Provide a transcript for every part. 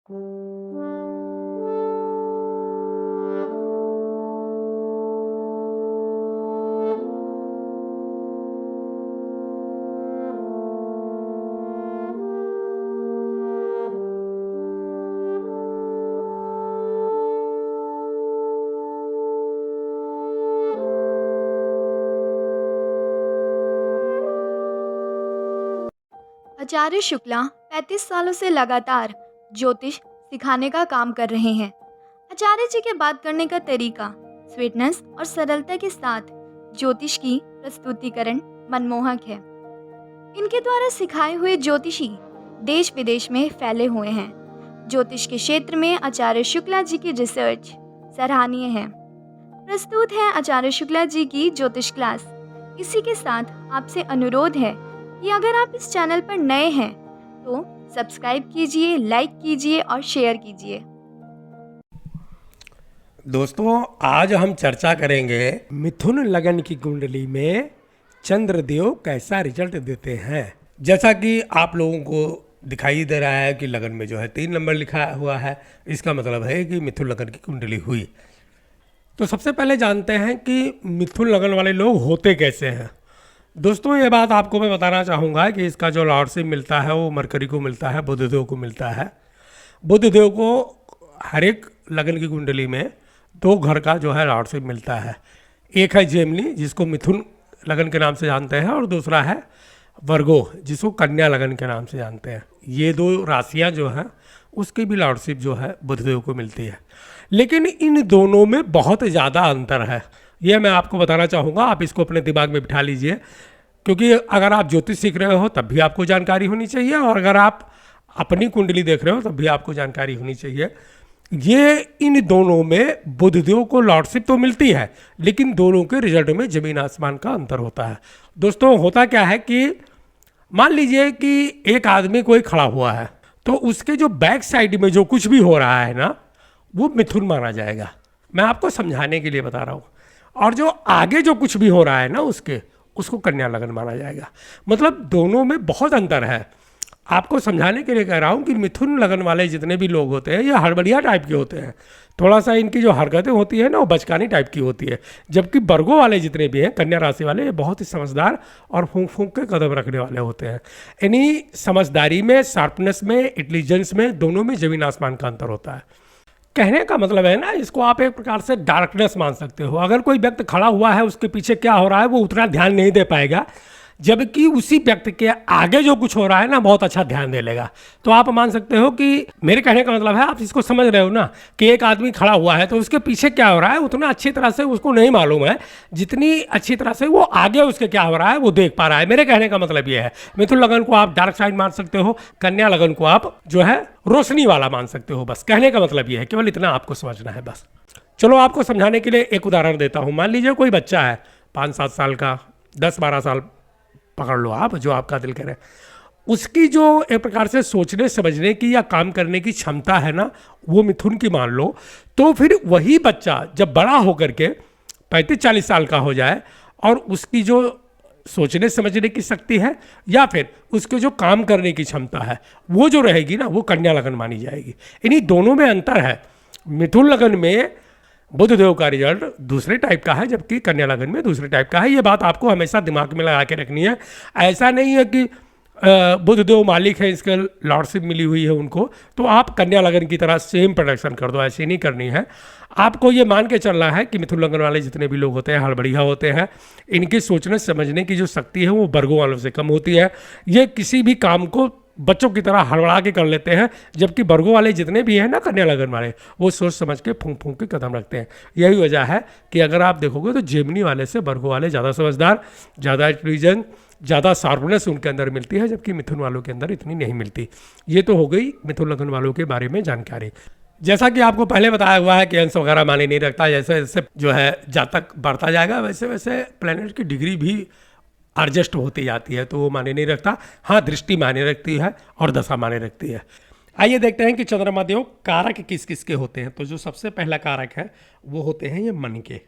आचार्य शुक्ला 35 सालों से लगातार ज्योतिष सिखाने का काम कर रहे हैं। आचार्य जी के बात करने का तरीका स्वीटनेस और सरलता के साथ ज्योतिष की प्रस्तुतिकरण मनमोहक है। इनके द्वारा सिखाए हुए ज्योतिषी देश विदेश में फैले हुए हैं। ज्योतिष के क्षेत्र में आचार्य शुक्ला जी की रिसर्च सराहनीय है। प्रस्तुत है आचार्य शुक्ला जी की ज्योतिष क्लास। इसी के साथ आपसे अनुरोध है कि अगर आप इस चैनल पर नए हैं तो सब्सक्राइब कीजिए, लाइक कीजिए और शेयर कीजिए। दोस्तों, आज हम चर्चा करेंगे मिथुन लगन की कुंडली में चंद्रदेव कैसा रिजल्ट देते हैं। जैसा कि आप लोगों को दिखाई दे रहा है कि लगन में जो है 3 नंबर लिखा हुआ है, इसका मतलब है कि मिथुन लगन की कुंडली हुई। तो सबसे पहले जानते हैं कि मिथुन लगन वाले लोग होते कैसे हैं। दोस्तों, ये बात आपको मैं बताना चाहूँगा कि इसका जो लॉर्डशिप मिलता है वो मरकरी को मिलता है, बुधदेव को मिलता है। बुधदेव को हर एक लगन की कुंडली में 2 घर का जो है लॉर्डशिप मिलता है। एक है जेमिनी, जिसको मिथुन लगन के नाम से जानते हैं, और दूसरा है वर्गो, जिसको कन्या लगन के नाम से जानते हैं। ये 2 राशियाँ जो हैं उसकी भी लॉर्डशिप जो है बुधदेव को मिलती है। लेकिन इन दोनों में बहुत ज़्यादा अंतर है, ये मैं आपको बताना चाहूँगा। आप इसको अपने दिमाग में बिठा लीजिए, क्योंकि अगर आप ज्योतिष सीख रहे हो तब भी आपको जानकारी होनी चाहिए, और अगर आप अपनी कुंडली देख रहे हो तब भी आपको जानकारी होनी चाहिए। ये इन दोनों में बुधदेव को लॉर्डशिप तो मिलती है, लेकिन दोनों के रिजल्ट में जमीन आसमान का अंतर होता है। दोस्तों, होता क्या है कि मान लीजिए कि एक आदमी कोई खड़ा हुआ है, तो उसके जो बैक साइड में जो कुछ भी हो रहा है ना, वो मिथुन माना जाएगा। मैं आपको समझाने के लिए बता रहा हूँ। और जो आगे जो कुछ भी हो रहा है ना उसको कन्या लगन माना जाएगा। मतलब दोनों में बहुत अंतर है। आपको समझाने के लिए कह रहा हूँ कि मिथुन लगन वाले जितने भी लोग होते हैं ये हड़बड़िया टाइप के होते हैं। थोड़ा सा इनकी जो हरकतें होती है ना वो बचकानी टाइप की होती है। जबकि वर्गो वाले जितने भी हैं, कन्या राशि वाले, ये बहुत ही समझदार और फूंक फूंक के कदम रखने वाले होते हैं। इन्हीं समझदारी में, शार्पनेस में, इंटेलिजेंस में, दोनों में जमीन आसमान का अंतर होता है। कहने का मतलब है ना, इसको आप एक प्रकार से डार्कनेस मान सकते हो। अगर कोई व्यक्ति खड़ा हुआ है, उसके पीछे क्या हो रहा है वो उतना ध्यान नहीं दे पाएगा, जबकि उसी व्यक्ति के आगे जो कुछ हो रहा है ना बहुत अच्छा ध्यान दे लेगा। तो आप मान सकते हो कि मेरे कहने का मतलब है, आप इसको समझ रहे हो ना, कि एक आदमी खड़ा हुआ है तो उसके पीछे क्या हो रहा है उतना अच्छी तरह से उसको नहीं मालूम है, जितनी अच्छी तरह से वो आगे उसके क्या हो रहा है वो देख पा रहा है। मेरे कहने का मतलब ये है, मिथुन लगन को आप डार्क साइड मान सकते हो, कन्या लगन को आप जो है रोशनी वाला मान सकते हो। बस कहने का मतलब ये है, केवल इतना आपको समझना है बस। चलो, आपको समझाने के लिए एक उदाहरण देता हूँ। मान लीजिए कोई बच्चा है 5-7 साल का, 10-12 साल पकड़ लो आप, जो आपका दिल करे। उसकी जो एक प्रकार से सोचने समझने की या काम करने की क्षमता है ना, वो मिथुन की मान लो। तो फिर वही बच्चा जब बड़ा होकर के 35-40 साल का हो जाए और उसकी जो सोचने समझने की शक्ति है या फिर उसके जो काम करने की क्षमता है वो जो रहेगी ना, वो कन्या लगन मानी जाएगी। इन्हीं दोनों में अंतर है। मिथुन लगन में बुधदेव का रिजल्ट दूसरे टाइप का है, जबकि कन्या लगन में दूसरे टाइप का है। ये बात आपको हमेशा दिमाग में लगा के रखनी है। ऐसा नहीं है कि बुधदेव मालिक है, इसके लॉर्डशिप मिली हुई है उनको, तो आप कन्या लगन की तरह सेम प्रोडक्शन कर दो। ऐसे नहीं करनी है। आपको ये मान के चलना है कि मिथुन लगन वाले जितने भी लोग होते हैं हड़बड़िया होते हैं। इनकी सोचने समझने की जो शक्ति है वो वर्गों वालों से कम होती है। ये किसी भी काम को बच्चों की तरह हड़बड़ा के कर लेते हैं, जबकि वर्गों वाले जितने भी हैं ना, कन्या लगन वाले, वो सोच समझ के फूंक फूंक के कदम रखते हैं। यही वजह है कि अगर आप देखोगे तो जेमिनी वाले से वर्गों वाले ज़्यादा समझदार, ज़्यादा इंटेलिजेंट, ज़्यादा शार्पनेस उनके अंदर मिलती है, जबकि मिथुन वालों के अंदर इतनी नहीं मिलती। ये तो हो गई मिथुन लगन वालों के बारे में जानकारी। जैसा कि आपको पहले बताया हुआ है कि अंश वगैरह माने नहीं रखता। जैसे जैसे जो है जातक बढ़ता जाएगा वैसे वैसे प्लैनेट की डिग्री भी एडजस्ट होती जाती है, तो वो माने नहीं रखता। हाँ, दृष्टि माने रखती है और दशा माने रखती है। आइए देखते हैं कि चंद्रमा देव कारक किस किस के होते हैं। तो जो सबसे पहला कारक है वो होते हैं ये मन के।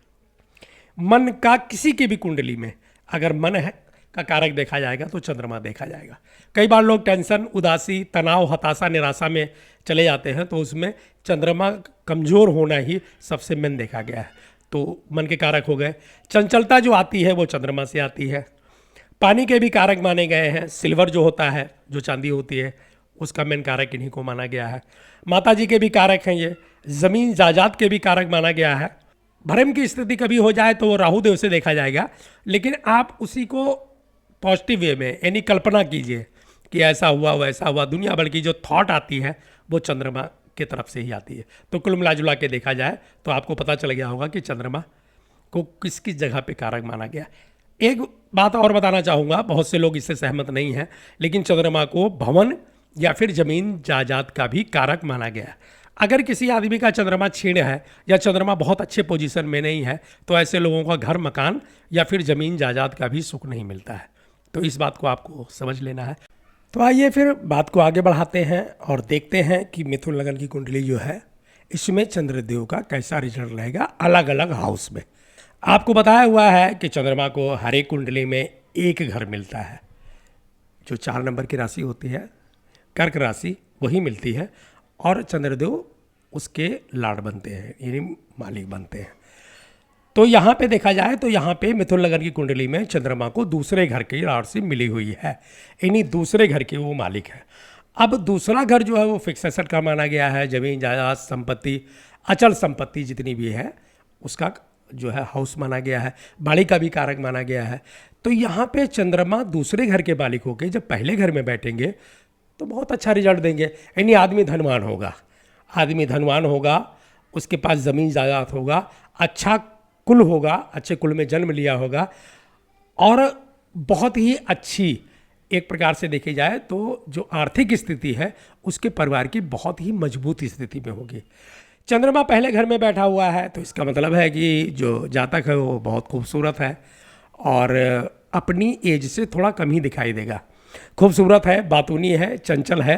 मन का किसी की भी कुंडली में अगर मन है का कारक देखा जाएगा तो चंद्रमा देखा जाएगा। कई बार लोग टेंशन, उदासी, तनाव, हताशा, निराशा में चले जाते हैं, तो उसमें चंद्रमा कमज़ोर होना ही सबसे मेन देखा गया है। तो मन के कारक हो गए। चंचलता जो आती है वो चंद्रमा से आती है। पानी के भी कारक माने गए हैं। सिल्वर जो होता है, जो चांदी होती है, उसका मेन कारक इन्हीं को माना गया है। माता जी के भी कारक हैं ये। ज़मीन जायदाद के भी कारक माना गया है। भ्रम की स्थिति कभी हो जाए तो वो राहु देव से देखा जाएगा, लेकिन आप उसी को पॉजिटिव वे में यानी कल्पना कीजिए कि ऐसा हुआ वैसा हुआ। दुनिया भर की जो थॉट आती है वो चंद्रमा की तरफ से ही आती है। तो कुल मिला जुला के देखा जाए तो आपको पता चल गया होगा कि चंद्रमा को किस किस जगह पे कारक माना गया। एक बात और बताना चाहूँगा, बहुत से लोग इससे सहमत नहीं हैं, लेकिन चंद्रमा को भवन या फिर जमीन जायदाद का भी कारक माना गया है। अगर किसी आदमी का चंद्रमा क्षीण है या चंद्रमा बहुत अच्छे पोजीशन में नहीं है, तो ऐसे लोगों का घर, मकान या फिर ज़मीन जायदाद का भी सुख नहीं मिलता है। तो इस बात को आपको समझ लेना है। तो आइए फिर बात को आगे बढ़ाते हैं और देखते हैं कि मिथुन लगन की कुंडली जो है, इसमें चंद्रदेव का कैसा रिजल्ट रहेगा अलग अलग हाउस में। आपको बताया हुआ है कि चंद्रमा को हर एक कुंडली में एक घर मिलता है। जो 4 नंबर की राशि होती है, कर्क राशि, वही मिलती है, और चंद्रदेव उसके लाड बनते हैं, यानी मालिक बनते हैं। तो यहाँ पे देखा जाए तो यहाँ पे मिथुन लगन की कुंडली में चंद्रमा को दूसरे घर की लाड से मिली हुई है, यानी दूसरे घर के वो मालिक है। अब दूसरा घर जो है वो फिक्स एसेट का माना गया है। जमीन जायदाद, संपत्ति, अचल संपत्ति जितनी भी है उसका जो है हाउस माना गया है। बाड़ी का भी कारक माना गया है। तो यहाँ पे चंद्रमा दूसरे घर के मालिक होकर जब पहले घर में बैठेंगे तो बहुत अच्छा रिजल्ट देंगे, यानी आदमी धनवान होगा। आदमी धनवान होगा, उसके पास ज़मीन जायदाद होगा, अच्छा कुल होगा, अच्छे कुल में जन्म लिया होगा, और बहुत ही अच्छी एक प्रकार से देखी जाए तो जो आर्थिक स्थिति है उसके परिवार की बहुत ही मजबूत स्थिति में होगी। चंद्रमा पहले घर में बैठा हुआ है तो इसका मतलब है कि जो जातक है वो बहुत खूबसूरत है और अपनी एज से थोड़ा कम ही दिखाई देगा। खूबसूरत है, बातूनी है, चंचल है,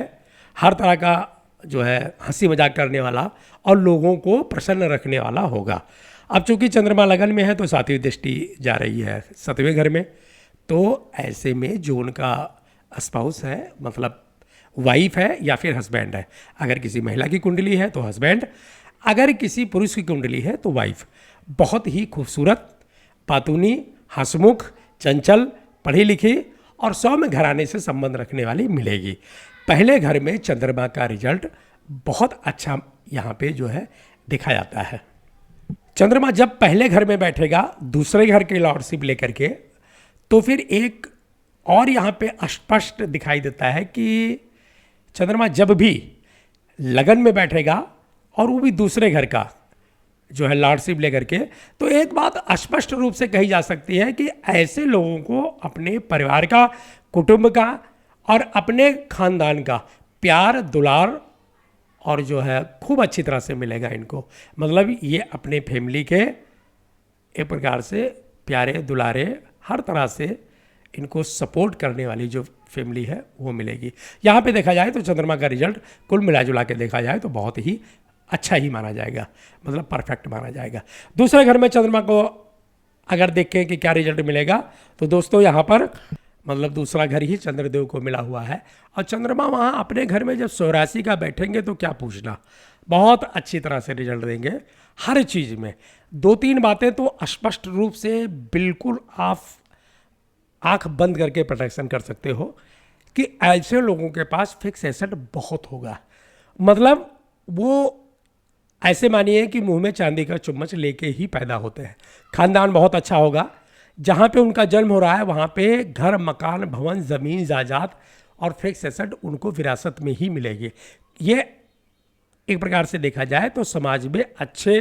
हर तरह का जो है हंसी मजाक करने वाला और लोगों को प्रसन्न रखने वाला होगा। अब चूंकि चंद्रमा लगन में है तो 7वीं दृष्टि जा रही है 7वें घर में, तो ऐसे में जो उनका स्पाउस है, मतलब वाइफ है या फिर हस्बैंड है, अगर किसी महिला की कुंडली है तो हस्बैंड, अगर किसी पुरुष की कुंडली है तो वाइफ, बहुत ही खूबसूरत, पातूनी, हंसमुख, चंचल, पढ़ी लिखी और सौम्य घराने से संबंध रखने वाली मिलेगी। पहले घर में चंद्रमा का रिजल्ट बहुत अच्छा यहाँ पे जो है देखा जाता है। चंद्रमा जब पहले घर में बैठेगा दूसरे घर के लॉर्डशिप लेकर के, तो फिर एक और यहाँ पे स्पष्ट दिखाई देता है कि चंद्रमा जब भी लगन में बैठेगा और वो भी दूसरे घर का जो है लॉर्डशिप लेकर के, तो एक बात स्पष्ट रूप से कही जा सकती है कि ऐसे लोगों को अपने परिवार का, कुटुंब का और अपने खानदान का प्यार, दुलार और जो है खूब अच्छी तरह से मिलेगा इनको। मतलब ये अपने फैमिली के एक प्रकार से प्यारे, दुलारे, हर तरह से इनको सपोर्ट करने वाली जो फैमिली है वो मिलेगी। यहाँ पे देखा जाए तो चंद्रमा का रिजल्ट कुल मिला जुला के देखा जाए तो बहुत ही अच्छा ही माना जाएगा, मतलब परफेक्ट माना जाएगा। दूसरे घर में चंद्रमा को अगर देखें कि क्या रिजल्ट मिलेगा, तो दोस्तों यहाँ पर मतलब दूसरा घर ही चंद्रदेव को मिला हुआ है और चंद्रमा वहाँ अपने घर में जब स्वराशि का बैठेंगे तो क्या पूछना, बहुत अच्छी तरह से रिजल्ट देंगे हर चीज़ में। 2-3 बातें तो स्पष्ट रूप से बिल्कुल आप आंख बंद करके प्रोटेक्शन कर सकते हो कि ऐसे लोगों के पास फिक्स एसेट बहुत होगा। मतलब वो ऐसे मानिए कि मुंह में चांदी का चम्मच लेके ही पैदा होते हैं। खानदान बहुत अच्छा होगा, जहाँ पे उनका जन्म हो रहा है वहाँ पे घर, मकान, भवन, ज़मीन, जायदाद और फिक्स एसेट उनको विरासत में ही मिलेगी। ये एक प्रकार से देखा जाए तो समाज में अच्छे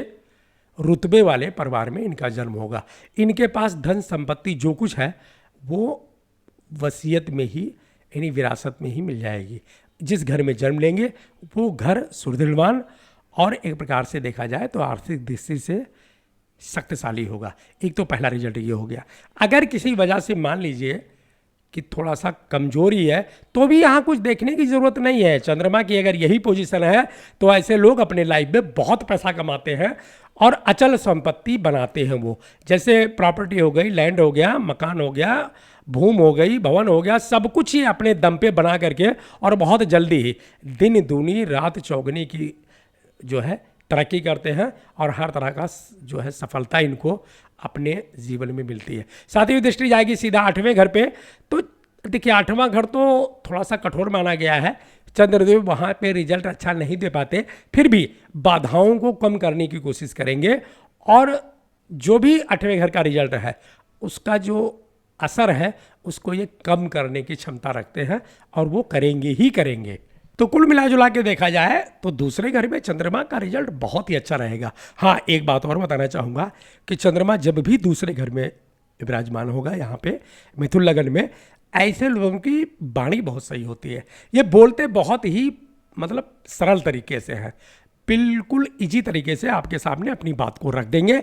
रुतबे वाले परिवार में इनका जन्म होगा। इनके पास धन संपत्ति जो कुछ है वो वसीयत में ही, यानी विरासत में ही मिल जाएगी। जिस घर में जन्म लेंगे वो घर सुदृढ़वान और एक प्रकार से देखा जाए तो आर्थिक दृष्टि से शक्तिशाली होगा। एक तो पहला रिजल्ट ये हो गया। अगर किसी वजह से मान लीजिए कि थोड़ा सा कमजोरी है तो भी यहाँ कुछ देखने की ज़रूरत नहीं है। चंद्रमा की अगर यही पोजीशन है तो ऐसे लोग अपने लाइफ में बहुत पैसा कमाते हैं और अचल संपत्ति बनाते हैं। वो जैसे प्रॉपर्टी हो गई, लैंड हो गया, मकान हो गया, भूम हो गई, भवन हो गया, सब कुछ ही अपने दम पे बना करके और बहुत जल्दी ही दिन दूनी रात चौगनी की जो है तरक्की करते हैं और हर तरह का जो है सफलता इनको अपने जीवन में मिलती है। साथ ही दृष्टि जाएगी सीधा 8वें घर पे। तो देखिए 8वां घर तो थोड़ा सा कठोर माना गया है, चंद्रदेव वहाँ पे रिजल्ट अच्छा नहीं दे पाते, फिर भी बाधाओं को कम करने की कोशिश करेंगे और जो भी 8वें घर का रिजल्ट है उसका जो असर है उसको ये कम करने की क्षमता रखते हैं और वो करेंगे ही करेंगे। तो कुल मिला जुला के देखा जाए तो दूसरे घर में चंद्रमा का रिजल्ट बहुत ही अच्छा रहेगा। हाँ, एक बात और बताना चाहूँगा कि चंद्रमा जब भी दूसरे घर में विराजमान होगा यहाँ पे मिथुन लगन में, ऐसे लोगों की वाणी बहुत सही होती है। ये बोलते बहुत ही मतलब सरल तरीके से है, बिल्कुल इजी तरीके से आपके सामने अपनी बात को रख देंगे।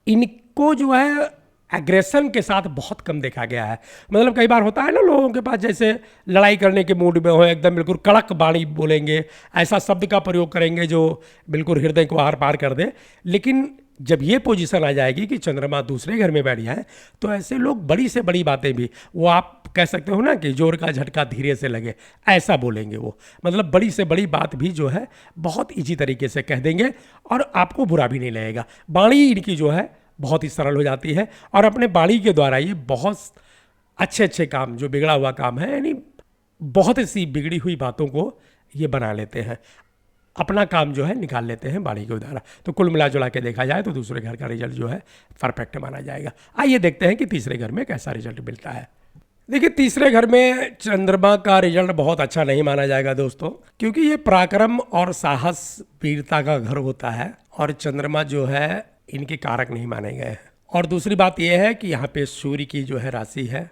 इनको जो है एग्रेशन के साथ बहुत कम देखा गया है। मतलब कई बार होता है ना लोगों के पास जैसे लड़ाई करने के मूड में हो, एकदम बिल्कुल कड़क वाणी बोलेंगे, ऐसा शब्द का प्रयोग करेंगे जो बिल्कुल हृदय को आर पार कर दे। लेकिन जब ये पोजीशन आ जाएगी कि चंद्रमा दूसरे घर में बैठ जाए तो ऐसे लोग बड़ी से बड़ी बातें भी, वो आप कह सकते हो ना कि जोर का झटका धीरे से लगे, ऐसा बोलेंगे वो। मतलब बड़ी से बड़ी बात भी जो है बहुत ईजी तरीके से कह देंगे और आपको बुरा भी नहीं लगेगा। वाणी इनकी जो है बहुत ही सरल हो जाती है और अपने वाणी के द्वारा ये बहुत अच्छे अच्छे काम, जो बिगड़ा हुआ काम है, यानी बहुत सी बिगड़ी हुई बातों को ये बना लेते हैं, अपना काम जो है निकाल लेते हैं वाणी के द्वारा। तो कुल मिला जुला के देखा जाए तो दूसरे घर का रिजल्ट जो है परफेक्ट माना जाएगा। आइए देखते हैं कि तीसरे घर में कैसा रिजल्ट मिलता है। देखिए तीसरे घर में चंद्रमा का रिजल्ट बहुत अच्छा नहीं माना जाएगा दोस्तों, क्योंकि ये पराक्रम और साहस वीरता का घर होता है और चंद्रमा जो है इनके कारक नहीं माने गए हैं। और दूसरी बात यह है कि यहाँ पे सूर्य की जो है राशि है,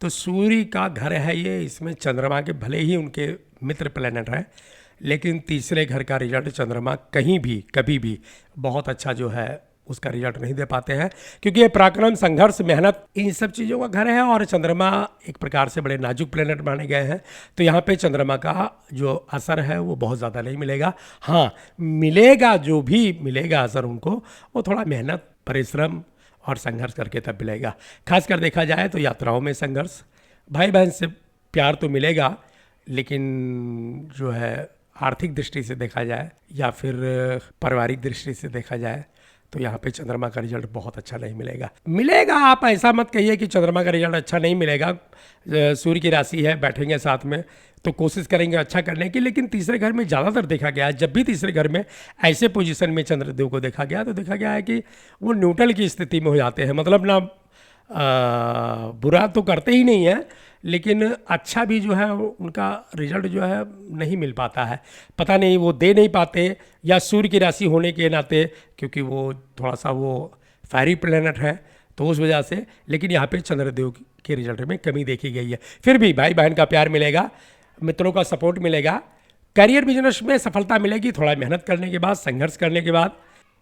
तो सूर्य का घर है ये, इसमें चंद्रमा के भले ही उनके मित्र प्लेनेट हैं, लेकिन तीसरे घर का रिजल्ट चंद्रमा कहीं भी कभी भी बहुत अच्छा जो है उसका रिजल्ट नहीं दे पाते हैं, क्योंकि ये पराक्रम, संघर्ष, मेहनत, इन सब चीज़ों का घर है और चंद्रमा एक प्रकार से बड़े नाजुक प्लेनेट माने गए हैं। तो यहाँ पे चंद्रमा का जो असर है वो बहुत ज़्यादा नहीं मिलेगा। हाँ, मिलेगा, जो भी मिलेगा असर उनको, वो थोड़ा मेहनत, परिश्रम और संघर्ष करके तब मिलेगा। खासकर देखा जाए तो यात्राओं में संघर्ष, भाई बहन से प्यार तो मिलेगा, लेकिन जो है आर्थिक दृष्टि से देखा जाए या फिर पारिवारिक दृष्टि से देखा जाए तो यहाँ पे चंद्रमा का रिजल्ट बहुत अच्छा नहीं मिलेगा। मिलेगा, आप ऐसा मत कहिए कि चंद्रमा का रिजल्ट अच्छा नहीं मिलेगा। सूर्य की राशि है, बैठेंगे साथ में तो कोशिश करेंगे अच्छा करने की, लेकिन तीसरे घर में ज़्यादातर देखा गया है, जब भी तीसरे घर में ऐसे पोजीशन में चंद्रदेव को देखा गया तो देखा गया है कि वो न्यूट्रल की स्थिति में हो जाते हैं। मतलब ना बुरा तो करते ही नहीं है, लेकिन अच्छा भी जो है उनका रिजल्ट जो है नहीं मिल पाता है। पता नहीं वो दे नहीं पाते या सूर्य की राशि होने के नाते, क्योंकि वो थोड़ा सा वो फायरी प्लेनेट है तो उस वजह से। लेकिन यहाँ पे चंद्रदेव के रिजल्ट में कमी देखी गई है। फिर भी भाई बहन का प्यार मिलेगा, मित्रों का सपोर्ट मिलेगा, करियर बिजनेस में सफलता मिलेगी। थोड़ा मेहनत करने के बाद, संघर्ष करने के बाद,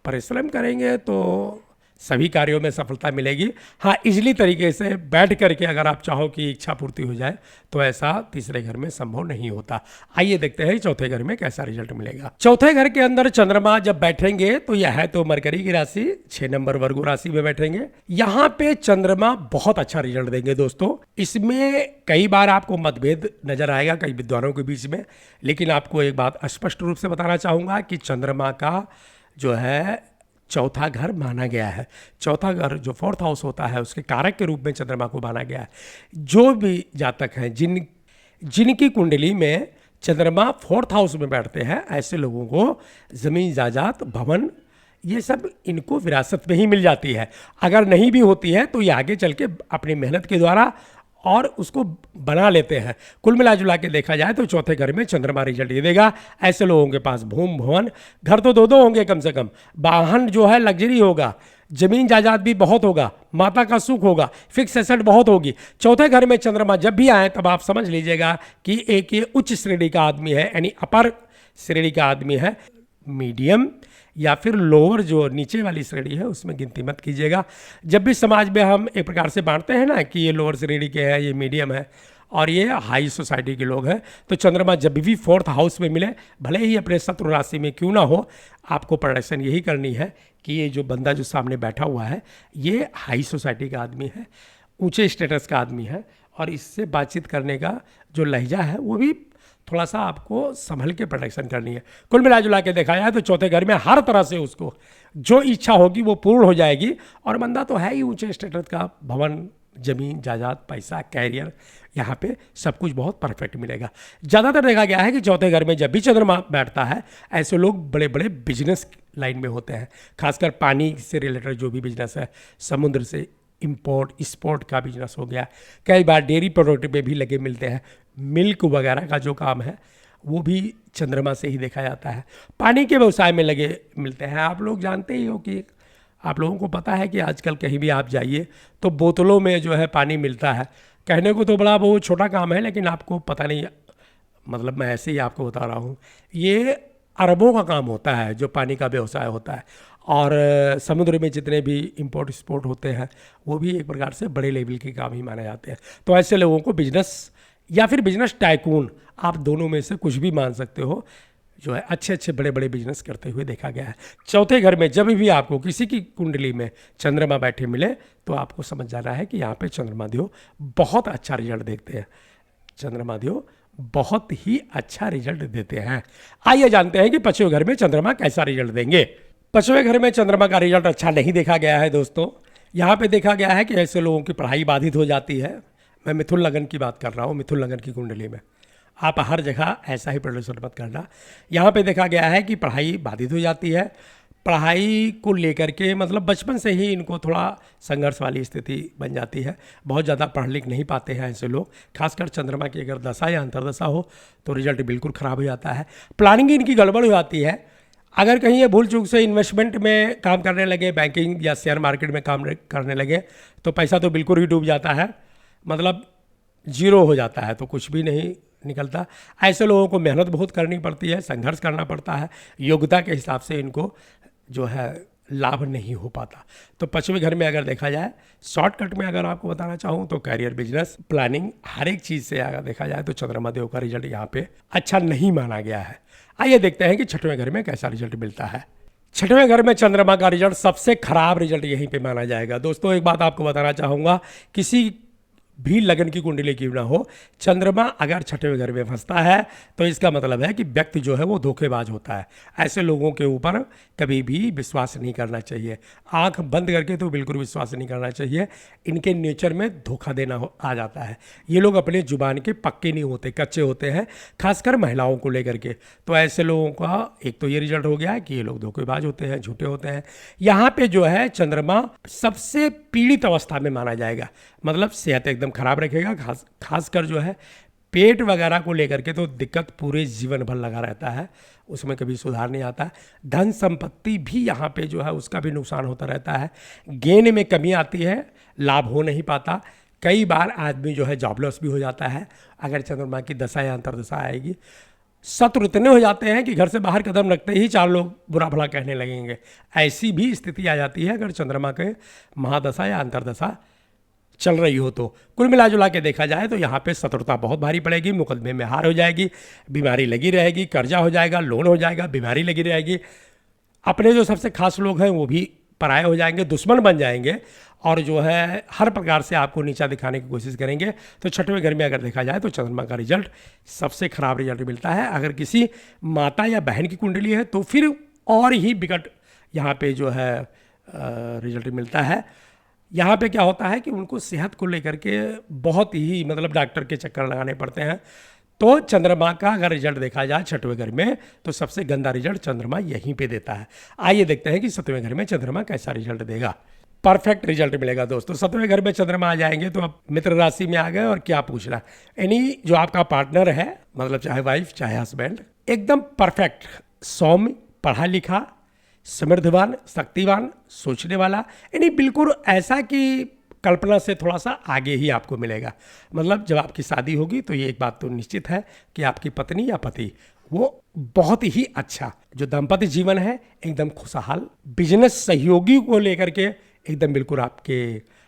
परिश्रम करेंगे तो सभी कार्यों में सफलता मिलेगी। हाँ, इजली तरीके से बैठ करके अगर आप चाहो कि इच्छा पूर्ति हो जाए तो ऐसा तीसरे घर में संभव नहीं होता। आइए देखते हैं चौथे घर में कैसा रिजल्ट मिलेगा। चौथे घर के अंदर चंद्रमा जब बैठेंगे तो यह है तो मरकरी की राशि 6 नंबर वर्गो राशि में बैठेंगे। यहाँ पे चंद्रमा बहुत अच्छा रिजल्ट देंगे दोस्तों। इसमें कई बार आपको मतभेद नजर आएगा कई विद्वानों के बीच में, लेकिन आपको एक बात स्पष्ट रूप से बताना चाहूँगा कि चंद्रमा का जो है चौथा घर माना गया है। चौथा घर जो 4th हाउस होता है उसके कारक के रूप में चंद्रमा को माना गया है। जो भी जातक हैं जिनकी कुंडली में चंद्रमा 4th हाउस में बैठते हैं, ऐसे लोगों को ज़मीन, जायदाद, भवन, ये सब इनको विरासत में ही मिल जाती है। अगर नहीं भी होती है तो ये आगे चल के अपनी मेहनत के द्वारा और उसको बना लेते हैं। कुल मिला जुला के देखा जाए तो चौथे घर में चंद्रमा रिजल्ट ये देगा। ऐसे लोगों के पास भूम, भवन, घर तो 2-2 होंगे कम से कम, वाहन जो है लग्जरी होगा, जमीन जायदाद भी बहुत होगा, माता का सुख होगा, फिक्स एसेट बहुत होगी। चौथे घर में चंद्रमा जब भी आए तब आप समझ लीजिएगा कि एक ये उच्च श्रेणी का आदमी है, यानी अपर श्रेणी का आदमी है। मीडियम या फिर लोअर जो नीचे वाली श्रेणी है उसमें गिनती मत कीजिएगा। जब भी समाज में हम एक प्रकार से बांटते हैं ना कि ये लोअर श्रेणी के हैं, ये मीडियम है और ये हाई सोसाइटी के लोग हैं, तो चंद्रमा जब भी 4th हाउस में मिले, भले ही अपने शत्रु राशि में क्यों ना हो, आपको प्रोडक्शन यही करनी है कि ये जो बंदा जो सामने बैठा हुआ है ये हाई सोसाइटी का आदमी है, ऊंचे स्टेटस का आदमी है और इससे बातचीत करने का जो लहजा है वो भी थोड़ा सा आपको संभल के प्रोटेक्शन करनी है। कुल मिला जुला के देखा जाए तो चौथे घर में हर तरह से उसको जो इच्छा होगी वो पूर्ण हो जाएगी। और बंदा तो है ही ऊंचे स्टेटस का, भवन, जमीन जायदाद, पैसा, कैरियर, यहाँ पे सब कुछ बहुत परफेक्ट मिलेगा। ज़्यादातर देखा गया है कि चौथे घर में जब भी चंद्रमा बैठता है ऐसे लोग बड़े बड़े बिजनेस लाइन में होते हैं, खासकर पानी से रिलेटेड जो भी बिजनेस है, समुद्र से इंपोर्ट एक्सपोर्ट का बिजनेस हो गया, कई बार डेयरी प्रोडक्ट में भी लगे मिलते हैं, मिल्क वगैरह का जो काम है वो भी चंद्रमा से ही देखा जाता है। पानी के व्यवसाय में लगे मिलते हैं। आप लोग जानते ही हो कि आप लोगों को पता है कि आजकल कहीं भी आप जाइए तो बोतलों में जो है पानी मिलता है। कहने को तो बड़ा बहुत छोटा काम है, लेकिन आपको पता नहीं, मतलब मैं ऐसे ही आपको बता रहा हूँ, ये अरबों का काम होता है जो पानी का व्यवसाय होता है। और समुद्र में जितने भी इंपोर्ट एक्सपोर्ट होते हैं वो भी एक प्रकार से बड़े लेवल के काम ही माने जाते हैं। तो ऐसे लोगों को बिजनेस या फिर बिजनेस टाइकून, आप दोनों में से कुछ भी मान सकते हो, जो है अच्छे अच्छे बड़े बड़े बिजनेस करते हुए देखा गया है। चौथे घर में जब भी आपको किसी की कुंडली में चंद्रमा बैठे मिले तो आपको समझ जाना है कि यहाँ पे चंद्रमा देव बहुत अच्छा रिजल्ट देखते हैं। चंद्रमा देव बहुत ही अच्छा रिजल्ट देते हैं। आइए जानते हैं कि पांचवें घर में चंद्रमा कैसा रिजल्ट देंगे। पांचवें घर में चंद्रमा का रिजल्ट अच्छा नहीं देखा गया है दोस्तों। यहाँ पे देखा गया है कि ऐसे लोगों की पढ़ाई बाधित हो जाती है। मैं मिथुन लगन की बात कर रहा हूँ, मिथुन लगन की कुंडली में आप हर जगह ऐसा ही प्रदर्शन मत करना। यहाँ पे देखा गया है कि पढ़ाई बाधित हो जाती है। पढ़ाई को लेकर के मतलब बचपन से ही इनको थोड़ा संघर्ष वाली स्थिति बन जाती है। बहुत ज़्यादा पढ़ लिख नहीं पाते हैं ऐसे लोग। खासकर चंद्रमा की अगर दशा या अंतर्दशा हो तो रिजल्ट बिल्कुल ख़राब हो जाता है। प्लानिंग इनकी गड़बड़ हो जाती है। अगर कहीं ये भूल चूक से इन्वेस्टमेंट में काम करने लगे, बैंकिंग या शेयर मार्केट में काम करने लगे तो पैसा तो बिल्कुल ही डूब जाता है, मतलब जीरो हो जाता है, तो कुछ भी नहीं निकलता। ऐसे लोगों को मेहनत बहुत करनी पड़ती है, संघर्ष करना पड़ता है, योग्यता के हिसाब से इनको जो है लाभ नहीं हो पाता। तो पांचवें घर में अगर देखा जाए, शॉर्टकट में अगर आपको बताना चाहूँ तो कैरियर, बिजनेस, प्लानिंग, हर एक चीज़ से अगर देखा जाए तो चंद्रमा देव का रिजल्ट यहाँ पे अच्छा नहीं माना गया है। आइए देखते हैं कि छठवें घर में कैसा रिजल्ट मिलता है। छठवें घर में चंद्रमा का रिजल्ट सबसे खराब रिजल्ट यहीं पे माना जाएगा। दोस्तों एक बात आपको बताना चाहूँगा, किसी भी लगन की कुंडली क्यों ना हो, चंद्रमा अगर छठवें घर में फंसता है तो इसका मतलब है कि व्यक्ति जो है वो धोखेबाज होता है। ऐसे लोगों के ऊपर कभी भी विश्वास नहीं करना चाहिए। आंख बंद करके तो बिल्कुल विश्वास नहीं करना चाहिए। इनके नेचर में धोखा देना आ जाता है। ये लोग अपने जुबान के पक्के नहीं होते, कच्चे होते हैं, खासकर महिलाओं को लेकर के। तो ऐसे लोगों का एक तो ये रिजल्ट हो गया है कि ये लोग धोखेबाज होते हैं, झूठे होते हैं। यहाँ पे जो है चंद्रमा सबसे पीड़ित अवस्था में माना जाएगा, मतलब सेहत एकदम खराब रखेगा। खासकर जो है पेट वगैरह को लेकर के तो दिक्कत पूरे जीवन भर लगा रहता है, उसमें कभी सुधार नहीं आता। धन संपत्ति भी यहाँ पे जो है उसका भी नुकसान होता रहता है। गेन में कमी आती है, लाभ हो नहीं पाता। कई बार आदमी जो है जॉबलेस भी हो जाता है अगर चंद्रमा की दशा या अंतर्दशा आएगी। शत्रु इतने हो जाते हैं कि घर से बाहर कदम रखते ही चार लोग बुरा भला कहने लगेंगे। ऐसी भी स्थिति आ जाती है अगर चंद्रमा के महादशा या अंतर्दशा चल रही हो तो। कुल मिला जुला के देखा जाए तो यहाँ पे शत्रुता बहुत भारी पड़ेगी, मुकदमे में हार हो जाएगी, बीमारी लगी रहेगी, कर्जा हो जाएगा, लोन हो जाएगा, बीमारी लगी रहेगी। अपने जो सबसे खास लोग हैं वो भी पराये हो जाएंगे, दुश्मन बन जाएंगे और जो है हर प्रकार से आपको नीचा दिखाने की कोशिश करेंगे। तो छठवें घर में अगर देखा जाए तो चंद्रमा का रिजल्ट सबसे खराब रिजल्ट मिलता है। अगर किसी माता या बहन की कुंडली है तो फिर और ही विकट यहाँ पे जो है रिजल्ट मिलता है। यहाँ पे क्या होता है कि उनको सेहत को लेकर के बहुत ही मतलब डॉक्टर के चक्कर लगाने पड़ते हैं। तो चंद्रमा का अगर रिजल्ट देखा जाए छठवें घर में तो सबसे गंदा रिजल्ट चंद्रमा यहीं पे देता है। आइए देखते हैं कि सातवें घर में चंद्रमा कैसा रिजल्ट देगा। परफेक्ट रिजल्ट मिलेगा दोस्तों। सातवें घर में चंद्रमा आ जाएंगे तो आप मित्र राशि में आ गए और क्या पूछना, यानी जो आपका पार्टनर है, मतलब चाहे वाइफ चाहे हस्बैंड, एकदम परफेक्ट, सौम्य, पढ़ा लिखा, समृद्धवान, शक्तिवान, सोचने वाला, यानी बिल्कुल ऐसा कि कल्पना से थोड़ा सा आगे ही आपको मिलेगा। मतलब जब आपकी शादी होगी तो ये एक बात तो निश्चित है कि आपकी पत्नी या पति वो बहुत ही अच्छा, जो दाम्पत्य जीवन है एकदम खुशहाल, बिजनेस सहयोगी को लेकर के एकदम बिल्कुल आपके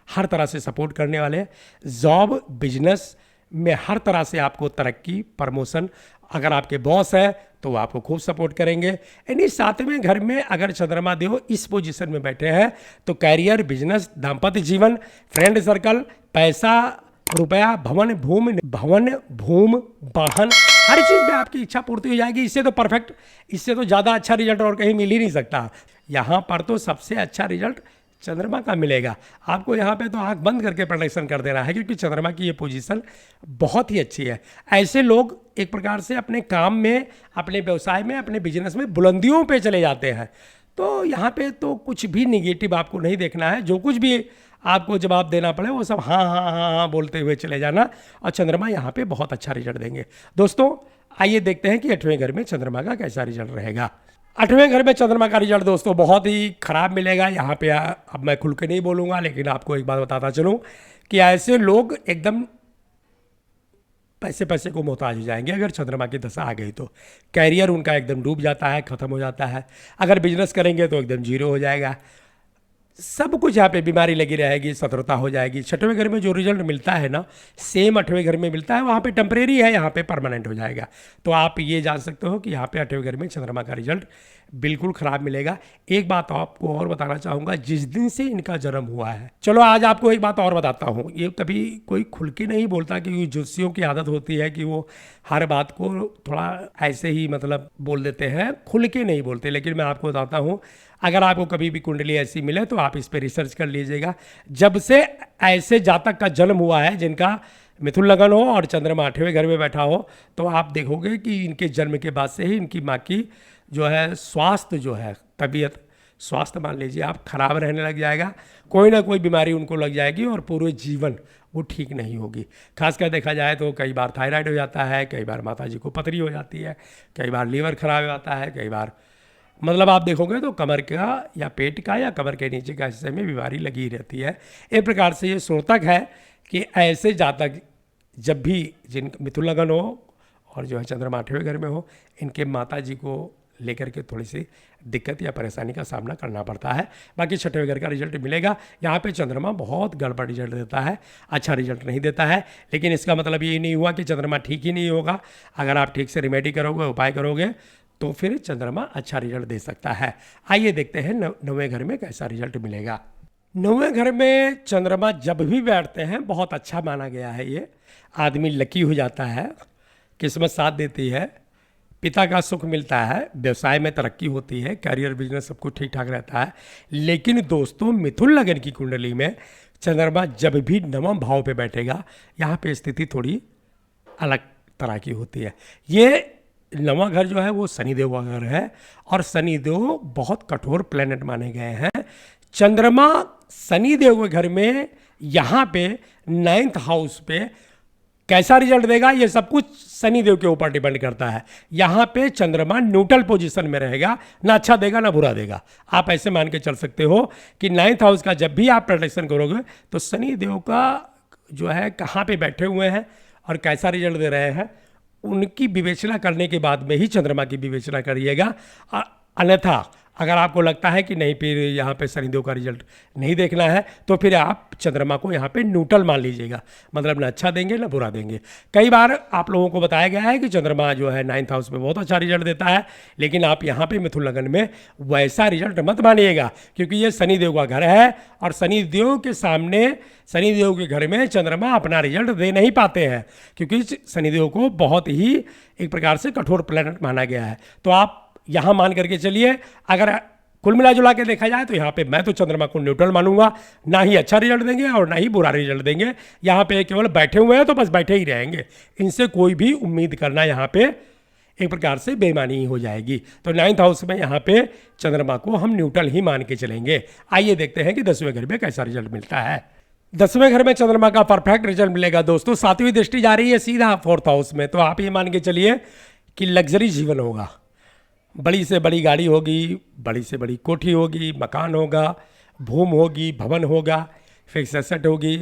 हर तरह से सपोर्ट करने वाले, जॉब बिजनेस में हर तरह से आपको तरक्की, प्रमोशन, अगर आपके बॉस है तो वो आपको खूब सपोर्ट करेंगे। यानी सातवें घर में अगर चंद्रमा देव इस पोजीशन में बैठे हैं तो कैरियर, बिजनेस, दाम्पत्य जीवन, फ्रेंड सर्कल, पैसा, रुपया, भवन भूम वाहन, हर चीज़ में आपकी इच्छा पूर्ति हो जाएगी। इससे तो परफेक्ट, इससे तो ज़्यादा अच्छा रिजल्ट और कहीं मिल ही नहीं सकता। यहाँ पर तो सबसे अच्छा रिजल्ट चंद्रमा का मिलेगा आपको। यहाँ पे तो आंख बंद करके प्रेडिक्शन कर देना है, क्योंकि चंद्रमा की ये पोजीशन बहुत ही अच्छी है। ऐसे लोग एक प्रकार से अपने काम में, अपने व्यवसाय में, अपने बिजनेस में बुलंदियों पे चले जाते हैं। तो यहाँ पे तो कुछ भी निगेटिव आपको नहीं देखना है। जो कुछ भी आपको जवाब देना पड़े वो सब हाँ हाँ हाँ हाँ बोलते हुए चले जाना, और चंद्रमा यहाँ पे बहुत अच्छा रिजल्ट देंगे। दोस्तों आइए देखते हैं कि 8वें घर में चंद्रमा का कैसा रिजल्ट रहेगा। 8वें घर में चंद्रमा का रिजल्ट दोस्तों बहुत ही खराब मिलेगा। यहाँ पे अब मैं खुल के नहीं बोलूँगा, लेकिन आपको एक बात बताता चलूँ कि ऐसे लोग एकदम पैसे पैसे को मोहताज हो जाएंगे अगर चंद्रमा की दशा आ गई तो। कैरियर उनका एकदम डूब जाता है, ख़त्म हो जाता है। अगर बिजनेस करेंगे तो एकदम जीरो हो जाएगा। सब कुछ यहाँ पे बीमारी लगी रहेगी, शत्रुता हो जाएगी। 6वें घर में जो रिजल्ट मिलता है ना, सेम 8वें घर में मिलता है। वहाँ पे टेम्परेरी है, यहाँ पे परमानेंट हो जाएगा। तो आप ये जान सकते हो कि यहाँ पे 8वें घर में चंद्रमा का रिजल्ट बिल्कुल ख़राब मिलेगा। एक बात आपको और बताना चाहूँगा, जिस दिन से इनका जन्म हुआ है, चलो आज आपको एक बात और बताता हूँ। ये कभी कोई खुल के नहीं बोलता, क्योंकि ज्योतिषियों की आदत होती है कि वो हर बात को थोड़ा ऐसे ही मतलब बोल देते हैं, खुल के नहीं बोलते। लेकिन मैं आपको बताता हूँ, अगर आपको कभी भी कुंडली ऐसी मिले तो आप इस पर रिसर्च कर लीजिएगा। जब से ऐसे जातक का जन्म हुआ है जिनका मिथुन लगन हो और चंद्रमा 8वें घर में बैठा हो, तो आप देखोगे कि इनके जन्म के बाद से ही इनकी माँ की जो है स्वास्थ्य, जो है तबीयत, स्वास्थ्य मान लीजिए आप, खराब रहने लग जाएगा। कोई ना कोई बीमारी उनको लग जाएगी और पूरे जीवन वो ठीक नहीं होगी। खासकर देखा जाए तो कई बार थायराइड हो जाता है, कई बार माता जी को पथरी हो जाती है, कई बार लीवर खराब हो जाता है, कई बार मतलब आप देखोगे तो कमर का या पेट का या कमर के नीचे का हिस्से में बीमारी लगी रहती है। एक प्रकार से ये सूचक है कि ऐसे जातक जब भी जिन मिथुन लगन हो और जो है चंद्रमा 8वें घर में हो, इनके माता जी को लेकर के थोड़ी सी दिक्कत या परेशानी का सामना करना पड़ता है। बाकी 6वें घर का रिजल्ट मिलेगा। यहाँ पे चंद्रमा बहुत गड़बड़ रिजल्ट देता है, अच्छा रिजल्ट नहीं देता है। लेकिन इसका मतलब ये नहीं हुआ कि चंद्रमा ठीक ही नहीं होगा। अगर आप ठीक से रिमेडी करोगे, उपाय करोगे, तो फिर चंद्रमा अच्छा रिजल्ट दे सकता है। आइए देखते हैं 9वें घर में कैसा रिजल्ट मिलेगा। 9वें घर में चंद्रमा जब भी बैठते हैं बहुत अच्छा माना गया है। ये आदमी लकी हो जाता है, किस्मत साथ देती है, पिता का सुख मिलता है, व्यवसाय में तरक्की होती है, करियर बिजनेस सब कुछ ठीक ठाक रहता है। लेकिन दोस्तों मिथुन लगन की कुंडली में चंद्रमा जब भी 9वें भाव पे बैठेगा, यहाँ पे स्थिति थोड़ी अलग तरह की होती है। ये 9वां घर जो है वो शनिदेव का घर है, और शनिदेव बहुत कठोर प्लेनेट माने गए हैं। चंद्रमा शनिदेव के घर में यहाँ पे 9th हाउस पे कैसा रिजल्ट देगा, ये सब कुछ शनिदेव के ऊपर डिपेंड करता है। यहाँ पे चंद्रमा न्यूट्रल पोजीशन में रहेगा, ना अच्छा देगा ना बुरा देगा। आप ऐसे मान के चल सकते हो कि 9th हाउस का जब भी आप प्रेडिक्शन करोगे तो शनिदेव का जो है कहाँ पे बैठे हुए हैं और कैसा रिजल्ट दे रहे हैं, उनकी विवेचना करने के बाद में ही चंद्रमा की विवेचना करिएगा। अन्यथा अगर आपको लगता है कि नहीं फिर यहाँ पे शनिदेव का रिजल्ट नहीं देखना है, तो फिर आप चंद्रमा को यहाँ पे न्यूट्रल मान लीजिएगा। मतलब ना अच्छा देंगे ना बुरा देंगे। कई बार आप लोगों को बताया गया है कि चंद्रमा जो है 9th हाउस में बहुत अच्छा रिजल्ट देता है, लेकिन आप यहाँ पे मिथुन लगन में वैसा रिजल्ट मत मानिएगा, क्योंकि ये शनिदेव का घर है और शनिदेव के सामने, शनिदेव के घर में चंद्रमा अपना रिजल्ट दे नहीं पाते हैं, क्योंकि शनिदेव को बहुत ही एक प्रकार से कठोर प्लैनेट माना गया है। तो आप यहाँ मान करके चलिए। अगर कुल मिला जुला के देखा जाए तो यहाँ पे मैं तो चंद्रमा को न्यूट्रल मानूंगा, ना ही अच्छा रिजल्ट देंगे और ना ही बुरा रिजल्ट देंगे। यहाँ पे केवल बैठे हुए हैं तो बस बैठे ही रहेंगे, इनसे कोई भी उम्मीद करना यहाँ पे एक प्रकार से बेईमानी ही हो जाएगी। तो 9th हाउस में यहाँ पे चंद्रमा को हम न्यूट्रल ही मान के चलेंगे। आइए देखते हैं कि 10वें घर में कैसा रिजल्ट मिलता है। 10वें घर में चंद्रमा का परफेक्ट रिजल्ट मिलेगा दोस्तों। 7वीं दृष्टि जा रही है सीधा 4th हाउस में, तो आप ये मान के चलिए कि लग्जरी जीवन होगा। बड़ी से बड़ी गाड़ी होगी, बड़ी से बड़ी कोठी होगी, मकान होगा, भूम होगी, भवन होगा, फिक्स एसेट होगी,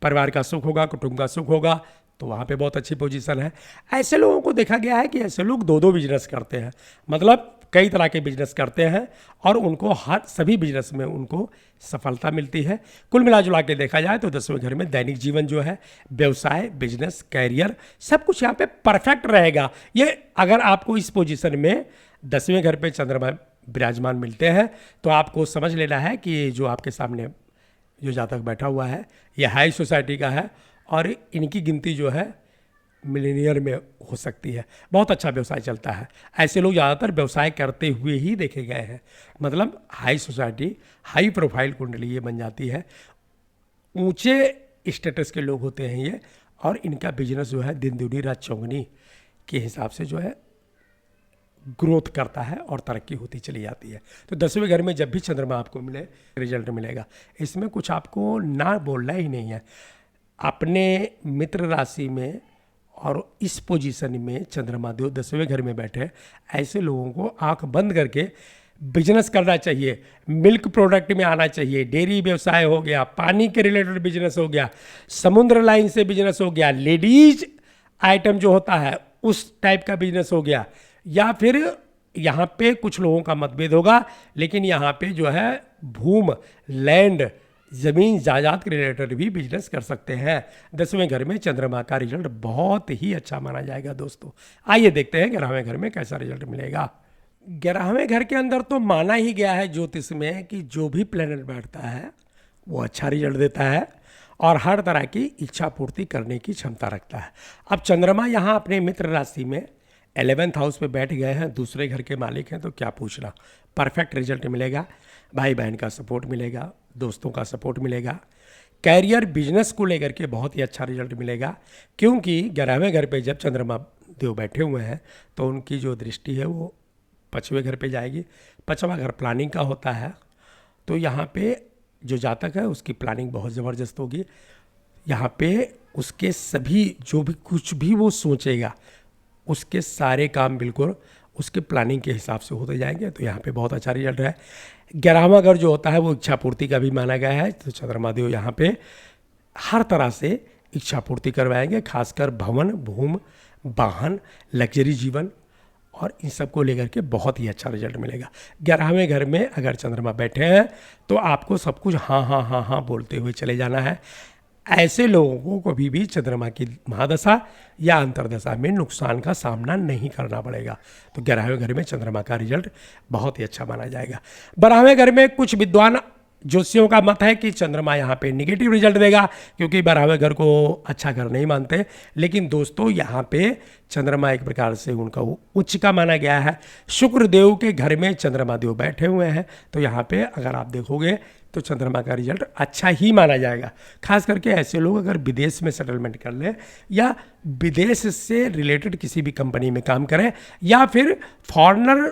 परिवार का सुख होगा, कुटुंब का सुख होगा। तो वहाँ पे बहुत अच्छी पोजीशन है। ऐसे लोगों को देखा गया है कि ऐसे लोग 2-2 बिजनेस करते हैं, मतलब कई तरह के बिजनेस करते हैं और उनको हर सभी बिजनेस में उनको सफलता मिलती है। कुल मिला जुला के देखा जाए तो 10वें घर में दैनिक जीवन जो है, व्यवसाय, बिजनेस, कैरियर, सब कुछ यहाँ पे परफेक्ट रहेगा। ये अगर आपको इस पोजीशन में 10वें घर पे चंद्रमा विराजमान मिलते हैं तो आपको समझ लेना है कि जो आपके सामने जो जातक बैठा हुआ है ये हाई सोसाइटी का है और इनकी गिनती जो है मिलीनियर में हो सकती है। बहुत अच्छा व्यवसाय चलता है। ऐसे लोग ज़्यादातर व्यवसाय करते हुए ही देखे गए हैं। मतलब हाई सोसाइटी, हाई प्रोफाइल कुंडली ये बन जाती है। ऊंचे स्टेटस के लोग होते हैं ये, और इनका बिजनेस जो है दिन दुनी रात चौगनी के हिसाब से जो है ग्रोथ करता है और तरक्की होती चली जाती है। तो 10वें घर में जब भी चंद्रमा आपको मिले, रिजल्ट मिलेगा। इसमें कुछ आपको ना बोलना ही नहीं है। अपने मित्र राशि में और इस पोजीशन में चंद्रमा देव 10वें घर में बैठे, ऐसे लोगों को आंख बंद करके बिजनेस करना चाहिए। मिल्क प्रोडक्ट में आना चाहिए, डेयरी व्यवसाय हो गया, पानी के रिलेटेड बिजनेस हो गया, समुद्र लाइन से बिजनेस हो गया, लेडीज आइटम जो होता है उस टाइप का बिजनेस हो गया, या फिर यहाँ पे कुछ लोगों का मतभेद होगा, लेकिन यहाँ पे जो है भूम, लैंड, ज़मीन जायदाद के रिलेटेड भी बिजनेस कर सकते हैं। 10वें घर में चंद्रमा का रिजल्ट बहुत ही अच्छा माना जाएगा दोस्तों। आइए देखते हैं 11वें घर में कैसा रिजल्ट मिलेगा। 11वें घर के अंदर तो माना ही गया है ज्योतिष में कि जो भी प्लेनेट बैठता है वो अच्छा रिजल्ट देता है और हर तरह की इच्छा पूर्ति करने की क्षमता रखता है। अब चंद्रमा यहाँ अपने मित्र राशि में 11th हाउस पे बैठ गए हैं, दूसरे घर के मालिक हैं, तो क्या पूछना, परफेक्ट रिजल्ट मिलेगा। भाई बहन का सपोर्ट मिलेगा, दोस्तों का सपोर्ट मिलेगा, कैरियर बिजनेस को लेकर के बहुत ही अच्छा रिजल्ट मिलेगा। क्योंकि 11वें घर पे जब चंद्रमा देव बैठे हुए हैं तो उनकी जो दृष्टि है वो 5वें घर पे जाएगी। 5वां घर प्लानिंग का होता है, तो यहाँ पे जो जातक है उसकी प्लानिंग बहुत ज़बरदस्त होगी। यहाँ पे उसके सभी जो भी कुछ भी वो सोचेगा उसके सारे काम बिल्कुल उसके प्लानिंग के हिसाब से होते जाएंगे। तो यहाँ पे बहुत अच्छा रिजल्ट है। 11वां घर जो होता है वो इच्छा पूर्ति का भी माना गया है, तो चंद्रमा देव यहाँ पे हर तरह से इच्छा पूर्ति करवाएंगे, खासकर भवन, भूमि, वाहन, लग्जरी जीवन और इन सब को लेकर के बहुत ही अच्छा रिजल्ट मिलेगा। 11वें घर में अगर चंद्रमा बैठे हैं तो आपको सब कुछ हाँ हाँ हाँ हाँ बोलते हुए चले जाना है। ऐसे लोगों को कभी भी चंद्रमा की महादशा या अंतर्दशा में नुकसान का सामना नहीं करना पड़ेगा। तो 11वें घर में चंद्रमा का रिजल्ट बहुत ही अच्छा माना जाएगा। 12वें घर में कुछ विद्वान ज्योतिषियों का मत है कि चंद्रमा यहाँ पे निगेटिव रिजल्ट देगा, क्योंकि 12वें घर को अच्छा घर नहीं मानते। लेकिन दोस्तों यहाँ पे चंद्रमा एक प्रकार से उनका उच्च का माना गया है। शुक्र देव के घर में चंद्रमा देव बैठे हुए हैं, तो यहाँ पे अगर आप देखोगे तो चंद्रमा का रिजल्ट अच्छा ही माना जाएगा। खास करके ऐसे लोग अगर विदेश में सेटलमेंट कर लें या विदेश से रिलेटेड किसी भी कंपनी में काम करें, या फिर फॉरेनर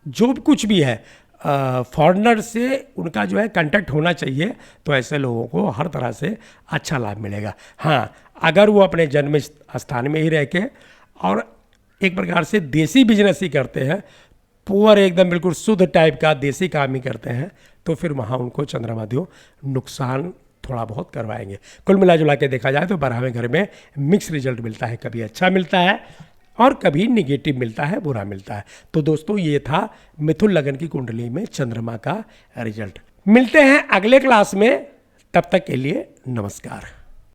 जो कुछ भी है, फॉरेनर से उनका जो है कांटेक्ट होना चाहिए, तो ऐसे लोगों को हर तरह से अच्छा लाभ मिलेगा। हाँ, अगर वो अपने जन्म स्थान में ही रह के और एक प्रकार से देसी बिजनेस ही करते हैं, पुअर एकदम बिल्कुल शुद्ध टाइप का देसी काम ही करते हैं, तो फिर वहाँ उनको चंद्रमा देव नुकसान थोड़ा बहुत करवाएंगे। कुल मिला जुला के देखा जाए तो 12वें घर में मिक्स रिजल्ट मिलता है, कभी अच्छा मिलता है और कभी निगेटिव मिलता है, बुरा मिलता है। तो दोस्तों ये था मिथुन लगन की कुंडली में चंद्रमा का रिजल्ट। मिलते हैं अगले क्लास में, तब तक के लिए नमस्कार।